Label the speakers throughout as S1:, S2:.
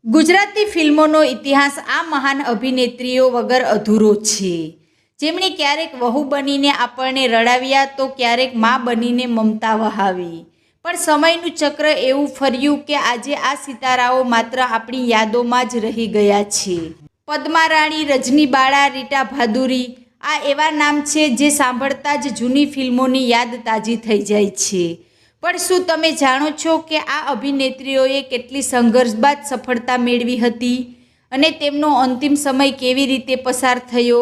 S1: ગુજરાતી ફિલ્મોનો ઇતિહાસ આ મહાન અભિનેત્રીઓ વગર અધૂરો છે, જેમણે ક્યારેક વહુ બનીને આપણને રડાવ્યા તો ક્યારેક મા બનીને મમતા વહાવી. પણ સમયનું ચક્ર એવું ફર્યું કે આજે આ સિતારાઓ માત્ર આપણી યાદોમાં જ રહી ગયા છે. પદ્મા રાણી, રજની બાળા, રીટા ભાદુરી આ એવા નામ છે જે સાંભળતા જ જૂની ફિલ્મોની યાદ તાજી થઈ જાય છે. પણ શું તમે જાણો છો કે આ અભિનેત્રીઓએ કેટલી સંઘર્ષ બાદ સફળતા મેળવી હતી અને તેમનો અંતિમ સમય કેવી રીતે પસાર થયો,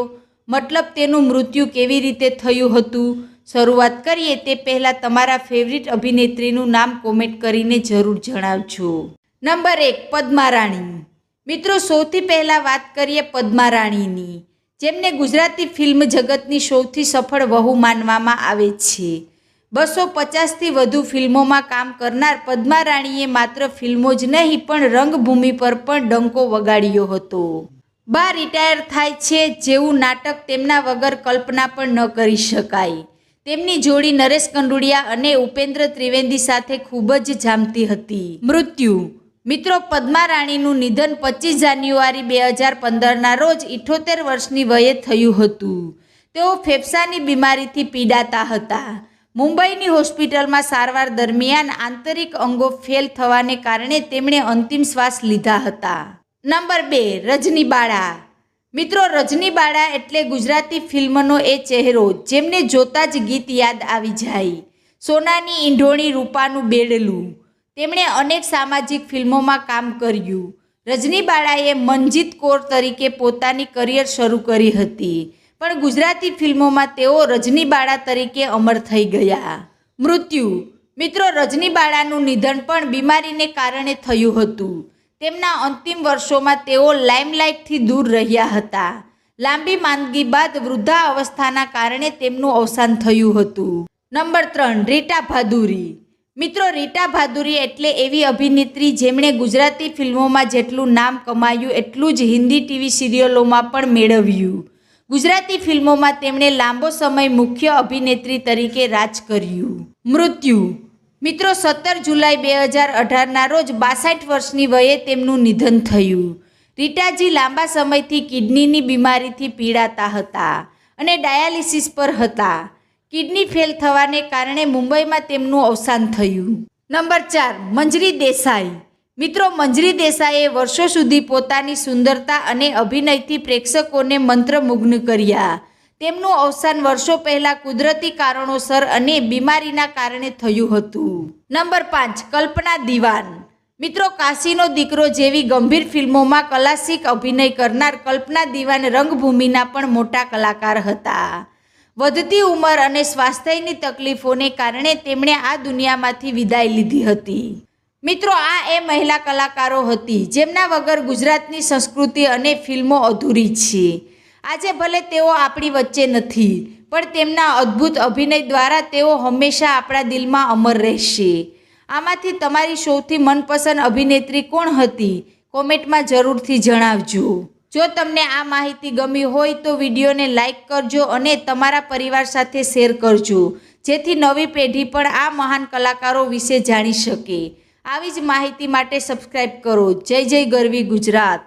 S1: મતલબ તેનું મૃત્યુ કેવી રીતે થયું હતું? શરૂઆત કરીએ તે પહેલાં તમારા ફેવરિટ અભિનેત્રીનું નામ કોમેન્ટ કરીને જરૂર જણાવજો. નંબર 1, પદ્મા રાણી. મિત્રો, સૌથી પહેલાં વાત કરીએ પદ્મા રાણીની, જેમને ગુજરાતી ફિલ્મ જગતની સૌથી સફળ વહુ માનવામાં આવે છે. 250થી વધુ ફિલ્મોમાં કામ કરનાર પદ્મા રાણીએ માત્ર ફિલ્મો જ નહીં પણ રંગભૂમિ પર પણ ડંકો વગાડ્યો હતો. બા રિટાયર થાય છે જેવું નાટક તેમના વગર કલ્પના પણ ન કરી શકાય. તેમની જોડી નરેશ કંડુડિયા અને ઉપેન્દ્ર ત્રિવેદી સાથે ખૂબ જ જામતી હતી. મૃત્યુ. મિત્રો, પદ્મા રાણીનું નિધન 25 જાન્યુઆરી 2015ના રોજ 78 વર્ષની વયે થયું હતું. તેઓ ફેફસાની બીમારીથી પીડાતા હતા. મુંબઈની હોસ્પિટલમાં સારવાર દરમિયાન આંતરિક અંગો ફેલ થવાને કારણે તેમણે અંતિમ શ્વાસ લીધા હતા. નંબર 2, રજની બાળા. મિત્રો, રજની બાળા એટલે ગુજરાતી ફિલ્મનો એ ચહેરો જેમને જોતા જ ગીત યાદ આવી જાય. સોનાની ઈંઢોણી, રૂપાનું બેડલું. તેમણે અનેક સામાજિક ફિલ્મોમાં કામ કર્યું. રજની બાળાએ મનજીત કૌર તરીકે પોતાની કરિયર શરૂ કરી હતી, પણ ગુજરાતી ફિલ્મોમાં તેઓ રજની બાળા તરીકે અમર થઈ ગયા. મૃત્યુ. મિત્રો, રજની બાળાનું નિધન પણ બીમારીને કારણે થયું હતું. તેમના અંતિમ વર્ષોમાં તેઓ લાઇમલાઇટથી દૂર રહ્યા હતા. લાંબી માંદગી બાદ વૃદ્ધા અવસ્થાના કારણે તેમનું અવસાન થયું હતું. નંબર 3, રીટા ભાદુરી. મિત્રો, રીટા ભાદુરી એટલે એવી અભિનેત્રી જેમણે ગુજરાતી ફિલ્મોમાં જેટલું નામ કમાયું એટલું જ હિન્દી ટીવી સિરિયલોમાં પણ મેળવ્યું. ગુજરાતી ફિલ્મોમાં તેમણે લાંબો સમય મુખ્ય અભિનેત્રી તરીકે રાજ કર્યું. મૃત્યુ. મિત્રો, 17 જુલાઈ 2018ના રોજ 62 વર્ષની વયે તેમનું નિધન થયું. રીટાજી લાંબા સમયથી કિડનીની બીમારીથી પીડાતા હતા અને ડાયાલિસિસ પર હતા. કિડની ફેલ થવાને કારણે મુંબઈમાં તેમનું અવસાન થયું. નંબર 4, મંજરી દેસાઈ. મિત્રો, મંજરી દેસાઈએ વર્ષો સુધી પોતાની સુંદરતા અને અભિનયથી પ્રેક્ષકોને મંત્રમુગ્ન કર્યા. તેમનું અવસાન વર્ષો પહેલાં કુદરતી કારણોસર અને બીમારીના કારણે થયું હતું. નંબર 5, કલ્પના દીવાન. મિત્રો, કાશીનો દીકરો જેવી ગંભીર ફિલ્મોમાં ક્લાસિક અભિનય કરનાર કલ્પના દીવાન રંગભૂમિના પણ મોટા કલાકાર હતા. વધતી ઉંમર અને સ્વાસ્થ્યની તકલીફોને કારણે તેમણે આ દુનિયામાંથી વિદાય લીધી હતી. મિત્રો, આ એ મહિલા કલાકારો હતી જેમના વગર ગુજરાતની સંસ્કૃતિ અને ફિલ્મો અધૂરી છે. આજે ભલે તેઓ આપણી વચ્ચે નથી, પણ તેમના અદ્ભુત અભિનય દ્વારા તેઓ હંમેશા આપણા દિલમાં અમર રહેશે. આમાંથી તમારી સૌથી મનપસંદ અભિનેત્રી કોણ હતી? કોમેન્ટમાં જરૂરથી જણાવજો. જો તમને આ માહિતી ગમી હોય તો વિડીયોને લાઈક કરજો અને તમારા પરિવાર સાથે શેર કરજો, જેથી નવી પેઢી પણ આ મહાન કલાકારો વિશે જાણી શકે. આવી જ માહિતી માટે સબસ્ક્રાઈબ કરો. જય જય ગરવી ગુજરાત.